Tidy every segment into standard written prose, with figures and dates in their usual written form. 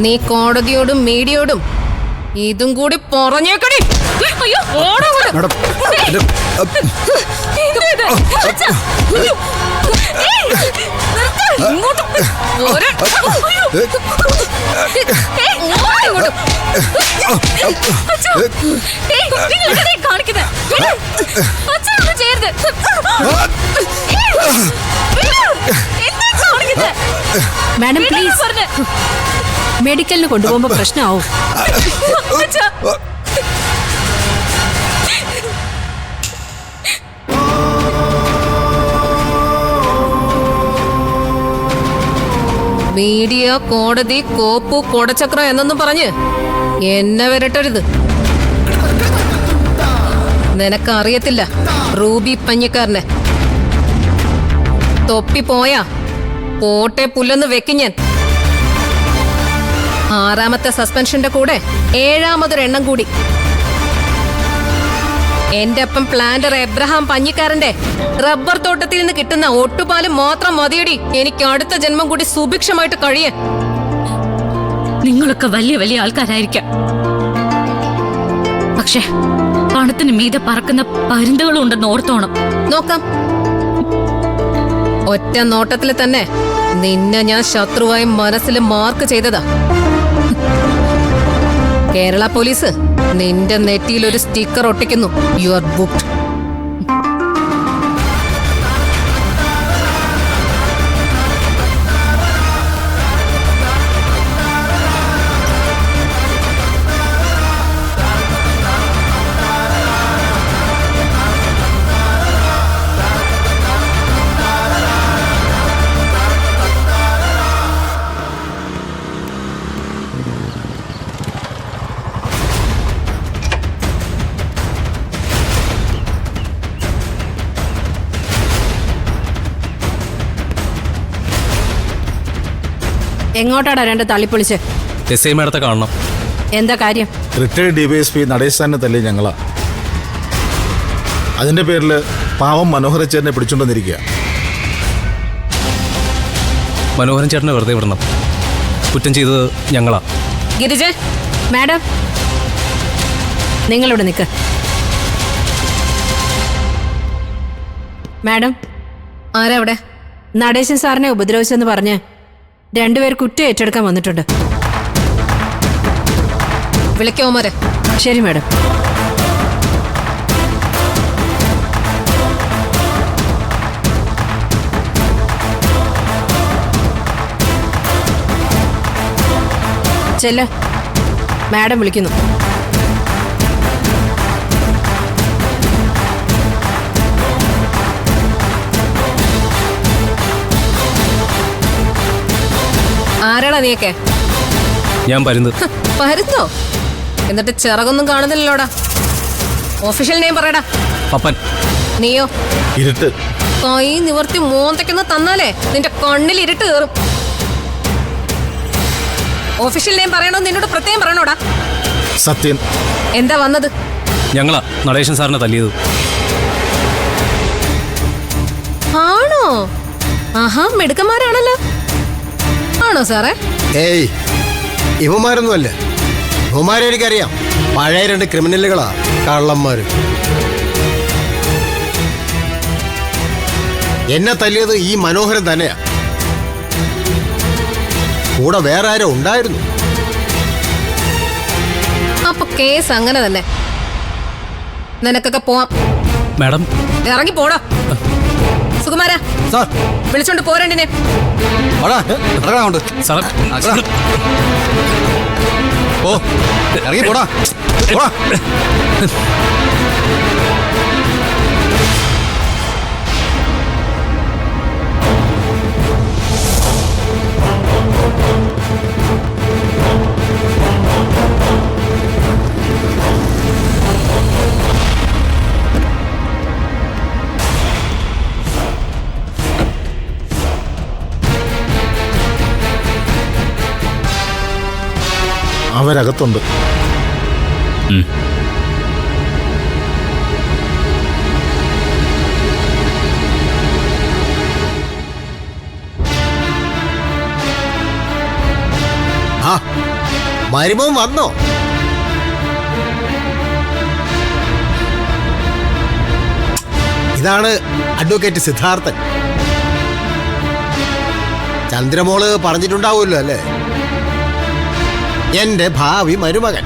നീ കോടതിയോടും മീഡിയയോടും ഇതും കൂടി പറഞ്ഞേക്കടി. അയ്യോ മാഡം പ്ലീസ്, മെഡിക്കലിന് കൊണ്ടുപോകുമ്പോ പ്രശ്നമാവും. മീഡിയ, കോടതി, കോപ്പു, കൊടച്ചക്രം എന്നൊന്നും പറഞ്ഞ് എന്നെ വരട്ടരുത്. നിനക്കറിയത്തില്ല റൂബി പഞ്ഞിക്കാരനെ. തൊപ്പി പോയാ പോട്ടെ പുല്ലെന്ന് വെക്കും ഞാൻ. 6ാമത്തെ സസ്പെൻഷന്റെ കൂടെ 7ാമതൊരെണ്ണം കൂടി. എന്റെ ഒപ്പം പ്ലാന്റർ എബ്രഹാം പഞ്ഞിക്കാരന്റെ റബ്ബർ തോട്ടത്തിൽ നിന്ന് കിട്ടുന്ന ഒട്ടുപാലും മാത്രം മതിയടി എനിക്ക് അടുത്ത ജന്മം കൂടി സുഭിക്ഷമായിട്ട് കഴിയാൻ. നിങ്ങളൊക്കെ വലിയ വലിയ ആൾക്കാരായിരിക്കാം, പക്ഷെ പണത്തിന് മീതെ പറക്കുന്ന പരുന്തുകളും ഉണ്ടെന്ന് ഓർത്തോണം. നോക്കാം. ഒറ്റ നോട്ടത്തിൽ തന്നെ നിന്നെ ഞാൻ ശത്രുവായി മനസ്സിൽ മാർക്ക് ചെയ്തതാ. കേരള പോലീസ് നിന്റെ നെറ്റിയിൽ ഒരു സ്റ്റിക്കർ ഒട്ടിക്കുന്നു. You are booked. എങ്ങോട്ടാടാ രണ്ട് തള്ളിപ്പൊളിച്ച്? എസ്ഐ മേഡത്തെ കാണണം. എന്താ കാര്യം? റിട്ടയർഡ് ഡിവൈഎസ്പി നടേശാനെ തല്ലി ഞങ്ങളാ. അതിന്റെ പേരിൽ പാവം മനോഹര ചേട്ടനെ പിടിച്ചുകൊണ്ടിരിക്കുക. മനോഹരൻ ചേട്ടനെ വെറുതെ വിടണം. കുറ്റം ചെയ്തത് ഞങ്ങളാ. ഗിരിജ മാഡം, നിങ്ങളിവിടെ നിൽക്ക്. മാഡം, ആരാ അവിടെ? നടേശൻ സാറിനെ ഉപദ്രവിച്ചെന്ന് പറഞ്ഞ് 2 പേർ കുറ്റം ഏറ്റെടുക്കാൻ വന്നിട്ടുണ്ട്. വിളിക്കാമോ മോരെ? ശരി മാഡം. ചെല്ല, മാഡം വിളിക്കുന്നു. ആരാടാ നീയൊക്കെ? ഞാൻ പരുന്ത്. പരുന്നോ? എന്നിട്ട് ചിറകൊന്നും കാണുന്നില്ലല്ലോടാ. ഒഫീഷ്യൽ നെയിം പറയടാ. പപ്പൻ. നീയോ? ഇരുട്ട്. കൈ നിവർത്തി മോന്തയ്ക്കൊന്ന് തന്നാലേ നിന്റെ കണ്ണിൽ ഇരുട്ട് കയറും. ഒഫീഷ്യൽ നെയിം പറയണോ? നിന്നോട് പ്രത്യേകം പറയണോടാ. സത്യൻ. എന്താ വന്നത്? ഞങ്ങളാ നടേശൻ സാറിനെ തല്ലിയത്. ആണോ? ആഹാ, മിടുക്കന്മാരാണല്ലോ. ആണോ സാറേ? ഏയ്, ഇവന്മാരൊന്നുമല്ല. ഇവന്മാരെ എനിക്കറിയാം. പഴയ 2 ക്രിമിനലുകളാ, കള്ളന്മാര്. എന്നെ തല്ലിയത് ഈ മനോഹരൻ തന്നെയാ. കൂടെ വേറെ ആരോ ഉണ്ടായിരുന്നു. അപ്പൊ കേസ് അങ്ങനെ തന്നെ. നിനക്കൊക്കെ പോവാം. മാഡം ഇറങ്ങി പോടാ. സുകുമാര, സാർ, വിളിച്ചോണ്ട് പോരണ്ടിനെ. സാർ. ഓ, ഇറങ്ങി പോടാ. അവരകത്തുണ്ട്. ആ മരുമോൻ വന്നോ? ഇതാണ് അഡ്വക്കേറ്റ് സിദ്ധാർത്ഥൻ. ചന്ദ്രമോള് പറഞ്ഞിട്ടുണ്ടാവുമല്ലോ അല്ലേ? എന്റെ ഭാവി മരുമകൻ.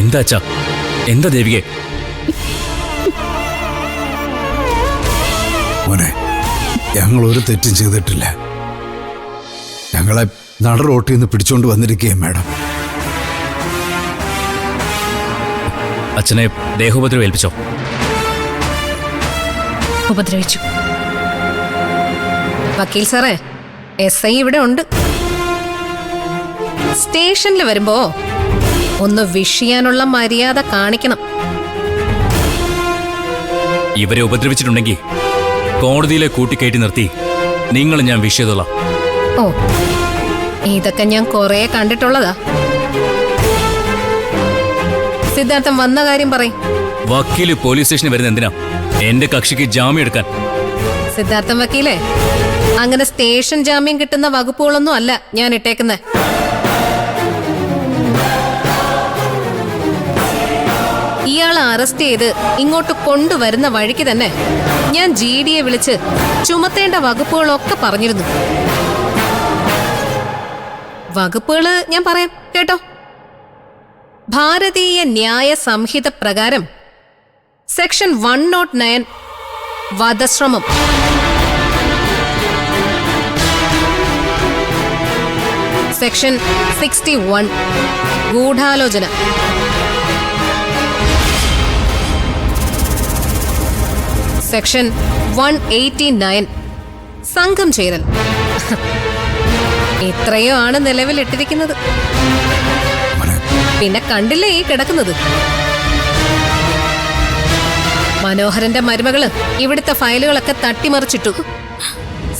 എന്താ അച്ഛാ? എന്താ ദേവികെ? മോനെ, ഞങ്ങൾ ഒരു തെറ്റും ചെയ്തിട്ടില്ല. ഞങ്ങളെ നട റോട്ടിൽ നിന്ന് പിടിച്ചോണ്ട് വന്നിരിക്കുകയും മാഡം. അച്ഛനെ ദേഹോപദ്രവം ഏൽപ്പിച്ചോ? ഉപദ്രവിച്ചു. വക്കീൽ സാറേ, SI ഇവിടെ ഉണ്ട്. സ്റ്റേഷനിൽ വരുമ്പോ ഒന്ന് വിഷ് ചെയ്യാനുള്ള മര്യാദ കാണിക്കണം. ഇവരെ ഉപദ്രവിച്ചിട്ടുണ്ടെങ്കിൽ കോടതിയിലെ കൂട്ടിക്കയറ്റി നിർത്തി നിങ്ങൾ ഞാൻ വിഷ് ചെയ്തോളാം. ഓ, ഇതൊക്കെ ഞാൻ കൊറേ കണ്ടിട്ടുള്ളതാ. സിദ്ധാർത്ഥൻ വന്ന കാര്യം പറയും. വക്കീല് പോലീസ് സ്റ്റേഷനിൽ വരുന്ന എന്തിനാ? എന്റെ കക്ഷിക്ക് ജാമ്യം എടുക്കാൻ. സിദ്ധാർത്ഥൻ വക്കീലേ, അങ്ങനെ സ്റ്റേഷൻ ജാമ്യം കിട്ടുന്ന വകുപ്പുകളൊന്നും അല്ല ഞാൻ ഇട്ടേക്കുന്നത്. ഇയാളെ അറസ്റ്റ് ചെയ്ത് ഇങ്ങോട്ട് കൊണ്ടുവരുന്ന വഴിക്ക് തന്നെ ഞാൻ GD യെ വിളിച്ച് ചുമത്തേണ്ട വകുപ്പുകളൊക്കെ പറഞ്ഞിരുന്നു. വകുപ്പുകള് ഞാൻ പറയാം കേട്ടോ. ഭാരതീയ ന്യായ സംഹിത പ്രകാരം സെക്ഷൻ 109 വധശ്രമം, സെക്ഷൻ 61 ഗൂഢാലോചന, സെക്ഷൻ 189 സംഘം ചേരൽ. ഇത്രയോ ആണ് നിലവിലിട്ടിരിക്കുന്നത്. പിന്നെ കണ്ടില്ലേ ഈ കിടക്കുന്നത്? മനോഹരന്റെ മരുമകള് ഇവിടുത്തെ ഫയലുകളൊക്കെ തട്ടിമറിച്ചിട്ടു.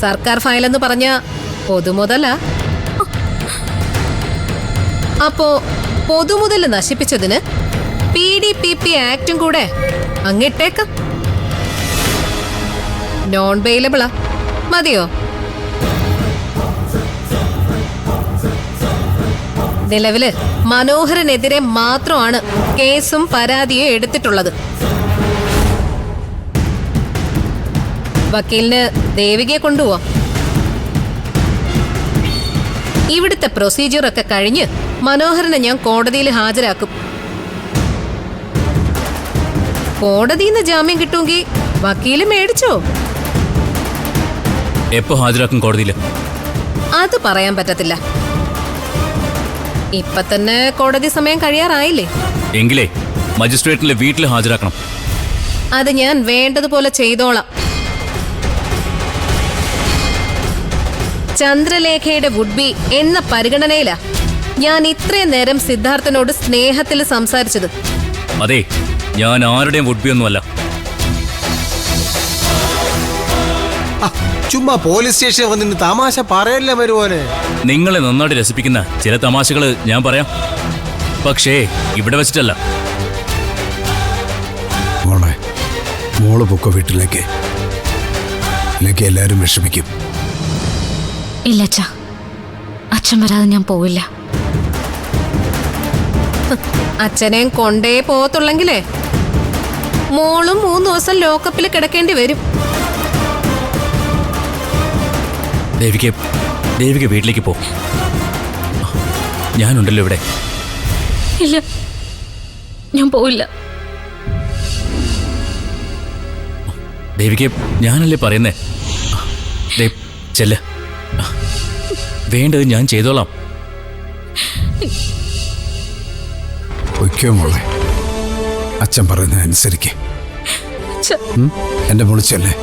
സർക്കാർ ഫയലെന്ന് പറഞ്ഞ പൊതുമുതല. അപ്പോ പൊതുമുതൽ നശിപ്പിച്ചതിന് PDPP ആക്ടും കൂടെ അങ്ങിട്ടേക്കാം. നോൺ ബെയിലബിളാ, മതിയോ? നിലവില് മനോഹരനെതിരെ മാത്രമാണ് കേസും പരാതിയും എടുത്തിട്ടുള്ളത്. വക്കീലിന് ദേവികയെ കൊണ്ടുപോവാം. ഇവിടുത്തെ പ്രൊസീജിയറൊക്കെ കഴിഞ്ഞ് മനോഹരനെ ഞാൻ കോടതിയിൽ ഹാജരാക്കും. കോടതിയിൽ നിന്ന് ജാമ്യം കിട്ടുമെങ്കിൽ വക്കീല് മേടിച്ചോ? എപ്പോ ഹാജരാക്കും കോടതിയിൽ? അത് പറയാൻ പറ്റത്തില്ല. ഇപ്പൊ തന്നെ കോടതി സമയം കഴിയാറായില്ലേ? എങ്കിലേ മജിസ്ട്രേറ്റിലെ വീട്ടിൽ ഹാജരാക്കണം. അത് ഞാൻ വേണ്ടതുപോലെ ചെയ്തോളാം. ചന്ദ്രലേഖയുടെ വുഡ്ബി എന്ന പരിഗണനയിലാ ഞാൻ ഇത്രയും നേരം സിദ്ധാർത്ഥനോട് സ്നേഹത്തിൽ സംസാരിച്ചത്. അതെ, ഞാൻ ആരുടെയും വുഡ്ബിയൊന്നുമല്ല. ചുമ്മാ പോലീസ് സ്റ്റേഷനിൽ വന്നിട്ട് തമാശ പറയല്ലേ മരുമോനെ. നിങ്ങളെ നന്നായിട്ട് രസിപ്പിക്കുന്ന ചില തമാശകള് ഞാൻ പറയാം, പക്ഷേ ഇവിടെ വെച്ചിട്ടല്ല. മോളെ, മോള് പൊക്കോ വീട്ടിലേക്ക്. ഇല്ലെങ്കിൽ എല്ലാവരും വിഷമിക്കും. ഇല്ല അച്ഛാ, അച്ഛൻ വരാതെ ഞാൻ പോവില്ല. അച്ഛനെയും കൊണ്ടേ പോകത്തുള്ളെങ്കിലേ മോളും 3 ദിവസം ലോക്കപ്പിൽ കിടക്കേണ്ടി വരും. ദേവിക വീട്ടിലേക്ക് പോ. ഞാനുണ്ടല്ലോ ഇവിടെ. ഇല്ല, ഞാൻ പോവില്ല. ദേവിക, ഞാനല്ലേ പറയുന്നേ. ചെല്ല്, വേണ്ടത് ഞാൻ ചെയ്തോളാം. പൊയ്ക്കോ മോളെ, അച്ഛൻ പറയുന്നത് അനുസരിക്ക്. എന്റെ മോള് ചെല്ലേ.